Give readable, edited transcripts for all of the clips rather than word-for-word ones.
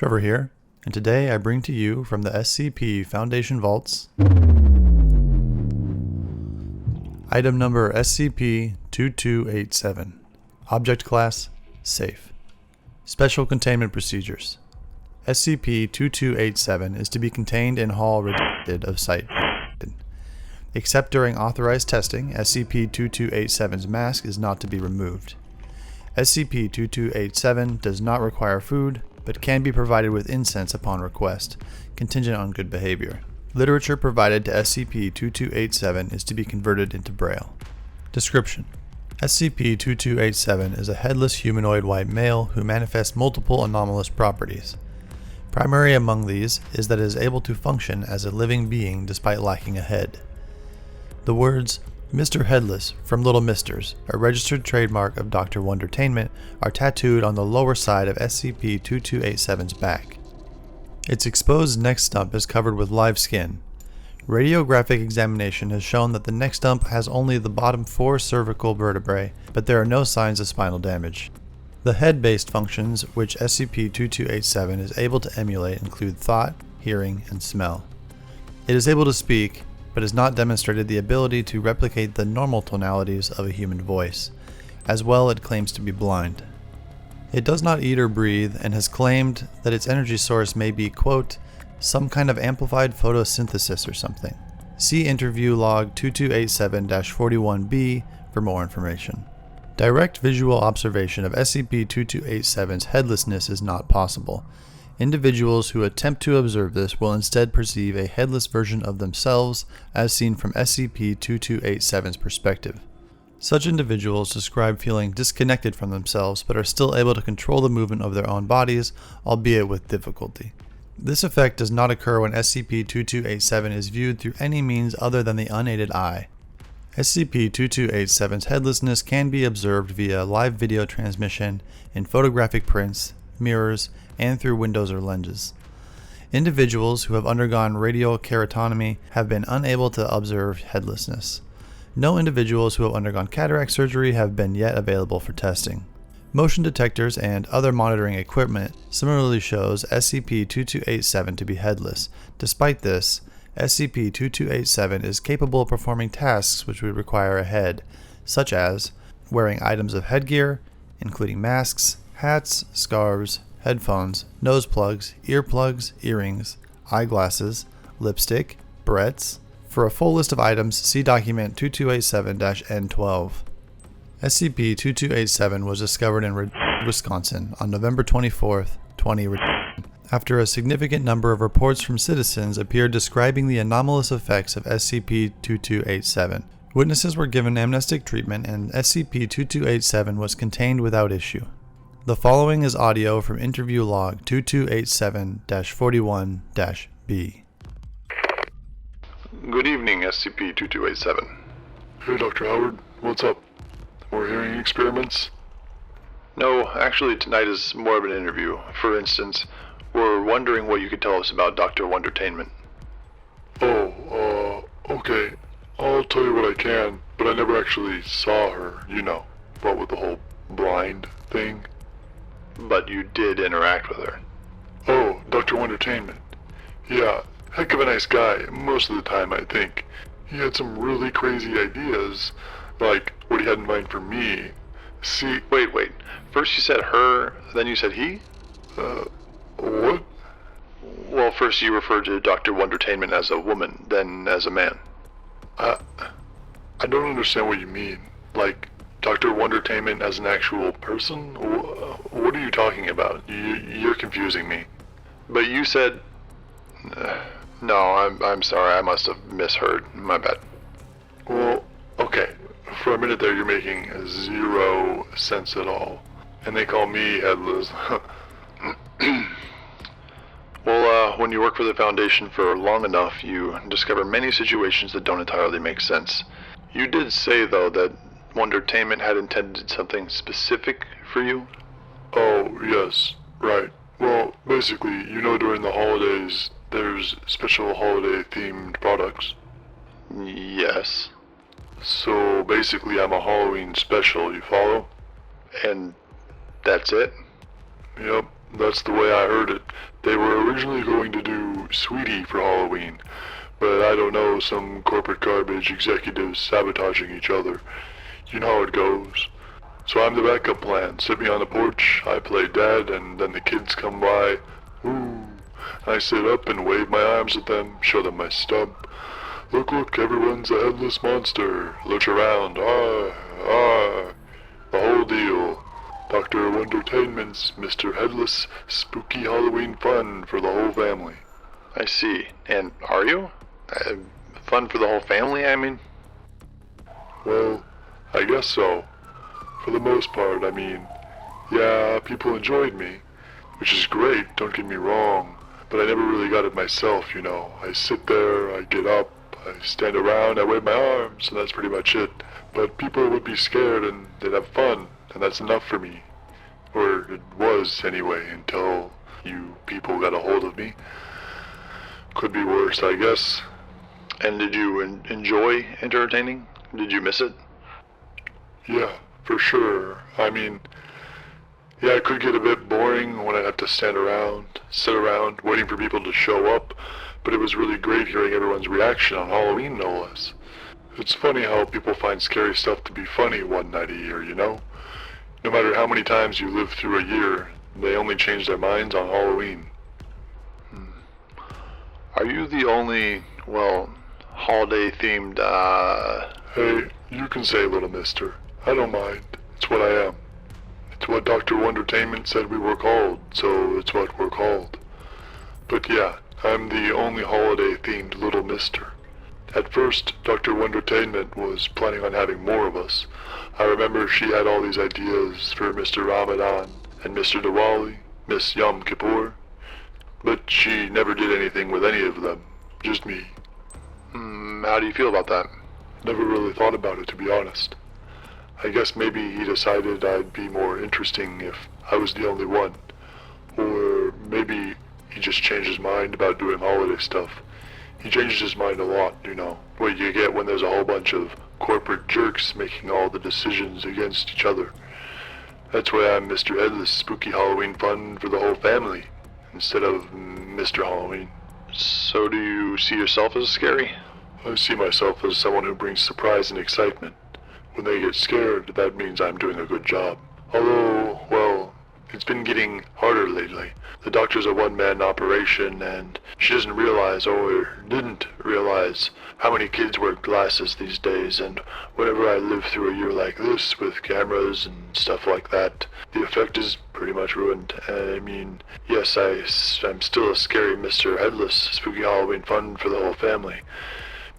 Trevor here, and today I bring to you from the SCP Foundation Vaults item number SCP-2287, Object Class Safe. Special Containment Procedures. SCP-2287 is to be contained in hall rejected of site. Except during authorized testing, SCP-2287's mask is not to be removed. SCP-2287 does not require food, but can be provided with incense upon request, contingent on good behavior. Literature provided to SCP-2287 is to be converted into Braille. Description: SCP-2287 is a headless humanoid white male who manifests multiple anomalous properties. Primary among these is that it is able to function as a living being despite lacking a head. The words Mr. Headless from Little Misters, a registered trademark of Dr. Wondertainment, are tattooed on the lower side of SCP-2287's back. Its exposed neck stump is covered with live skin. Radiographic examination has shown that the neck stump has only the bottom 4 cervical vertebrae, but there are no signs of spinal damage. The head-based functions which SCP-2287 is able to emulate include thought, hearing, and smell. It is able to speak, but has not demonstrated the ability to replicate the normal tonalities of a human voice. As well, it claims to be blind. It does not eat or breathe, and has claimed that its energy source may be, quote, some kind of amplified photosynthesis or something. See interview log 2287-41B for more information. Direct visual observation of SCP-2287's headlessness is not possible. Individuals who attempt to observe this will instead perceive a headless version of themselves as seen from SCP-2287's perspective. Such individuals describe feeling disconnected from themselves but are still able to control the movement of their own bodies, albeit with difficulty. This effect does not occur when SCP-2287 is viewed through any means other than the unaided eye. SCP-2287's headlessness can be observed via live video transmission, in photographic prints, mirrors, and through windows or lenses. Individuals who have undergone radiokeratotomy have been unable to observe headlessness. No individuals who have undergone cataract surgery have been yet available for testing. Motion detectors and other monitoring equipment similarly shows SCP-2287 to be headless. Despite this, SCP-2287 is capable of performing tasks which would require a head, such as wearing items of headgear, including masks, hats, scarves, headphones, nose plugs, earplugs, earrings, eyeglasses, lipstick, barrettes. For a full list of items, see document 2287-N12. SCP-2287 was discovered in Wisconsin on November 24, 2020, after a significant number of reports from citizens appeared describing the anomalous effects of SCP-2287. Witnesses were given amnestic treatment and SCP-2287 was contained without issue. The following is audio from interview log 2287-41-B. Good evening, SCP-2287. Hey, Dr. Howard. What's up? More hearing experiments? No, actually tonight is more of an interview. For instance, we're wondering what you could tell us about Dr. Wondertainment. Okay. I'll tell you what I can, but I never actually saw her, what with the whole blind thing. But you did interact with her. Oh, Dr. Wondertainment. Yeah, heck of a nice guy, most of the time, I think. He had some really crazy ideas, like what he had in mind for me. See... Wait. First you said her, then you said he? What? Well, first you referred to Dr. Wondertainment as a woman, then as a man. I don't understand what you mean. Like, Dr. Wondertainment as an actual person? What are you talking about? You're confusing me. But you said... No, I'm sorry, I must have misheard. My bad. Well, okay. For a minute there you're making zero sense at all. And they call me headless. Well, when you work for the Foundation for long enough, you discover many situations that don't entirely make sense. You did say, though, that Wondertainment had intended something specific for you? Oh, yes. Right. Well, basically, during the holidays, there's special holiday-themed products. Yes. So, basically, I'm a Halloween special, you follow? And that's it? Yep. That's the way I heard it. They were originally going to do Sweetie for Halloween, but I don't know, some corporate garbage executives sabotaging each other. You know how it goes. So I'm the backup plan. Sit me on the porch, I play dad, and then the kids come by. Ooh. I sit up and wave my arms at them, show them my stub. Look, everyone's a headless monster. Lurch around, the whole deal. Dr. Wondertainment's Mr. Headless spooky Halloween fun for the whole family. I see. And are you? Fun for the whole family, I mean? Well, I guess so. For the most part, I mean, yeah, people enjoyed me, which is great, don't get me wrong, but I never really got it myself, you know. I sit there, I get up, I stand around, I wave my arms, and that's pretty much it. But people would be scared and they'd have fun, and that's enough for me. Or it was, anyway, until you people got a hold of me. Could be worse, I guess. And did you enjoy entertaining? Did you miss it? Yeah, for sure. I mean, yeah, it could get a bit boring when I have to sit around, waiting for people to show up, but it was really great hearing everyone's reaction on Halloween, no less. It's funny how people find scary stuff to be funny one night a year, you know? No matter how many times you live through a year, they only change their minds on Halloween. Are you the only, well, holiday-themed, Hey, you can say little mister. I don't mind. It's what I am. It's what Dr. Wondertainment said we were called, so it's what we're called. But yeah, I'm the only holiday-themed little mister. At first, Dr. Wondertainment was planning on having more of us. I remember she had all these ideas for Mr. Ramadan and Mr. Diwali, Miss Yom Kippur, but she never did anything with any of them, just me. how do you feel about that? Never really thought about it, to be honest. I guess maybe he decided I'd be more interesting if I was the only one. Or maybe he just changed his mind about doing holiday stuff. He changes his mind a lot, you know. What you get when there's a whole bunch of corporate jerks making all the decisions against each other. That's why I'm Mr. Headless Spooky Halloween Fun for the whole family, instead of Mr. Halloween. So do you see yourself as scary? I see myself as someone who brings surprise and excitement. When they get scared, that means I'm doing a good job. Although, well, it's been getting harder lately. The doctor's a one-man operation, and she doesn't realize, or didn't realize, how many kids wear glasses these days, and whenever I live through a year like this, with cameras and stuff like that, the effect is pretty much ruined. I mean, yes, I'm still a scary Mr. Headless, spooky Halloween fun for the whole family,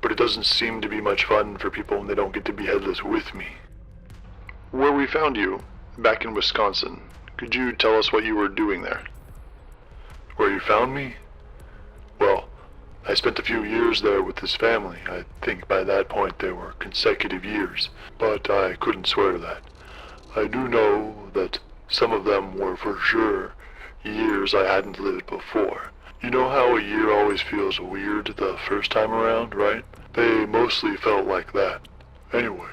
but it doesn't seem to be much fun for people when they don't get to be headless with me. Where we found you, back in Wisconsin, could you tell us what you were doing there? Where you found me? Well, I spent a few years there with this family. I think by that point they were consecutive years, but I couldn't swear to that. I do know that some of them were for sure years I hadn't lived before. You know how a year always feels weird the first time around, right? They mostly felt like that. Anyway,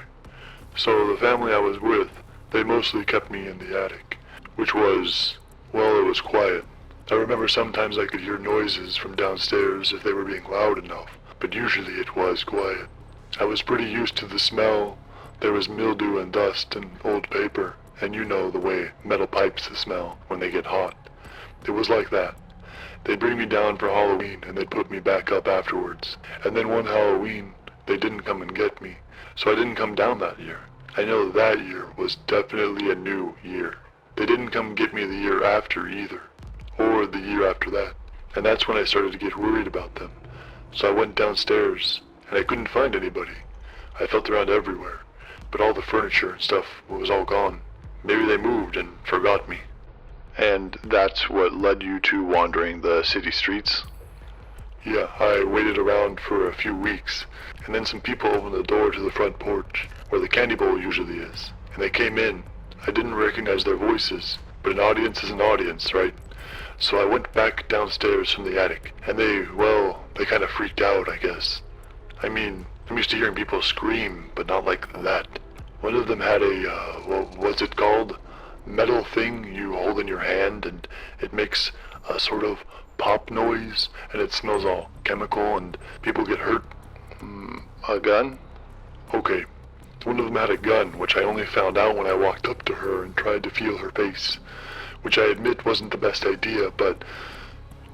so the family I was with, they mostly kept me in the attic, which was, well, it was quiet. I remember sometimes I could hear noises from downstairs if they were being loud enough, but usually it was quiet. I was pretty used to the smell. There was mildew and dust and old paper, and you know the way metal pipes smell when they get hot. It was like that. They'd bring me down for Halloween, and they'd put me back up afterwards. And then one Halloween, they didn't come and get me, so I didn't come down that year. I know that year was definitely a new year. They didn't come get me the year after either, or the year after that. And that's when I started to get worried about them. So I went downstairs, and I couldn't find anybody. I felt around everywhere, but all the furniture and stuff was all gone. Maybe they moved and forgot me. And that's what led you to wandering the city streets? Yeah, I waited around for a few weeks, and then some people opened the door to the front porch, where the candy bowl usually is, and they came in. I didn't recognize their voices, but an audience is an audience, right? So I went back downstairs from the attic, and they kind of freaked out, I guess. I mean, I'm used to hearing people scream, but not like that. One of them had what's it called? metal thing you hold in your hand, and it makes a sort of pop noise, and it smells all chemical, and people get hurt. A gun? Okay, one of them had a gun, which I only found out when I walked up to her and tried to feel her face, which I admit wasn't the best idea, but,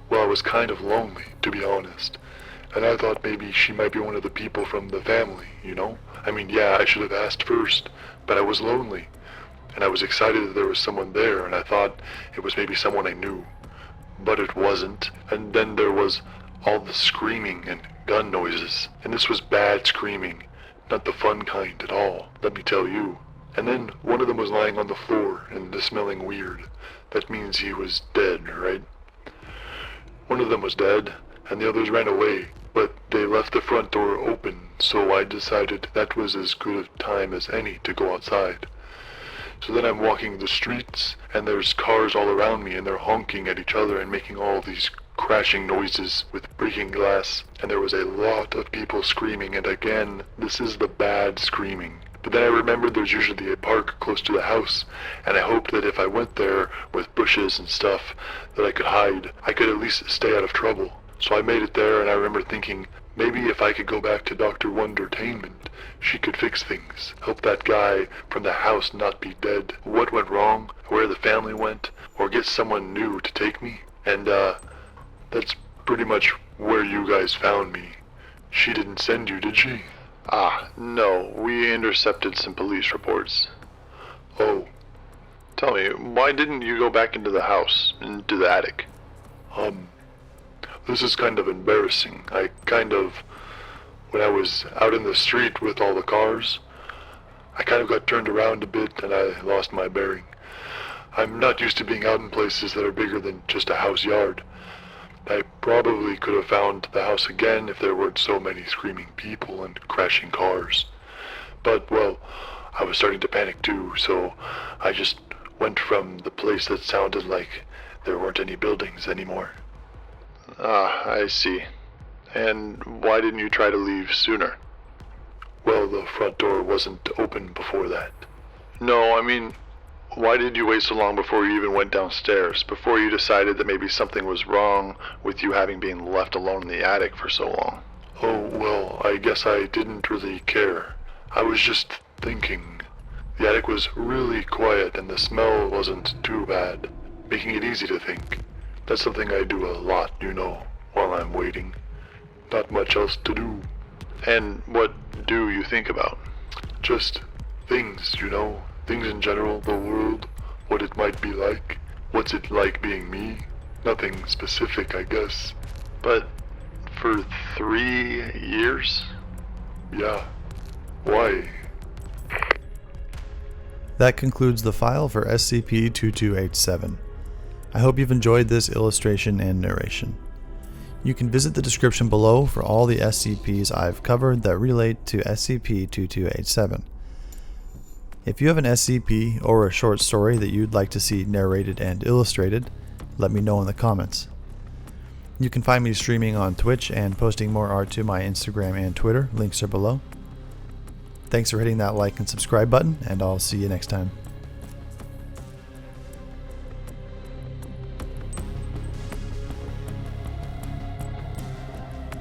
well, I was kind of lonely, to be honest. And I thought maybe she might be one of the people from the family, you know? I mean, yeah, I should have asked first, but I was lonely. And I was excited that there was someone there, and I thought it was maybe someone I knew. But it wasn't. And then there was all the screaming and gun noises. And this was bad screaming. Not the fun kind at all, let me tell you. And then one of them was lying on the floor and smelling weird. That means he was dead, right? One of them was dead, and the others ran away, but they left the front door open, so I decided that was as good a time as any to go outside. So then I'm walking the streets, and there's cars all around me, and they're honking at each other and making all these crashing noises with breaking glass, and there was a lot of people screaming, and again, this is the bad screaming. But then I remembered there's usually a park close to the house, and I hoped that if I went there with bushes and stuff that I could hide, I could at least stay out of trouble. So I made it there, and I remember thinking, maybe if I could go back to Dr. Wondertainment, she could fix things, help that guy from the house not be dead, what went wrong, where the family went, or get someone new to take me. And, that's pretty much where you guys found me. She didn't send you, did she? No, we intercepted some police reports. Oh, Tell me, why didn't you go back into the house, into the attic? This is kind of embarrassing. When I was out in the street with all the cars, I kind of got turned around a bit and I lost my bearing. I'm not used to being out in places that are bigger than just a house yard. I probably could have found the house again if there weren't so many screaming people and crashing cars. But, well, I was starting to panic too, so I just went from the place that sounded like there weren't any buildings anymore. I see. And why didn't you try to leave sooner? Well, the front door wasn't open before that. No, I mean, why did you wait so long before you even went downstairs? Before you decided that maybe something was wrong with you having been left alone in the attic for so long? Oh, well, I guess I didn't really care. I was just thinking. The attic was really quiet and the smell wasn't too bad, making it easy to think. That's something I do a lot, you know, while I'm waiting. Not much else to do. And what do you think about? Just things, you know. Things in general, the world, what it might be like. What's it like being me? Nothing specific, I guess. But for 3 years? Yeah. Why? That concludes the file for SCP-2287. I hope you've enjoyed this illustration and narration. You can visit the description below for all the SCPs I've covered that relate to SCP-2287. If you have an SCP or a short story that you'd like to see narrated and illustrated, let me know in the comments. You can find me streaming on Twitch and posting more art to my Instagram and Twitter, links are below. Thanks for hitting that like and subscribe button, and I'll see you next time.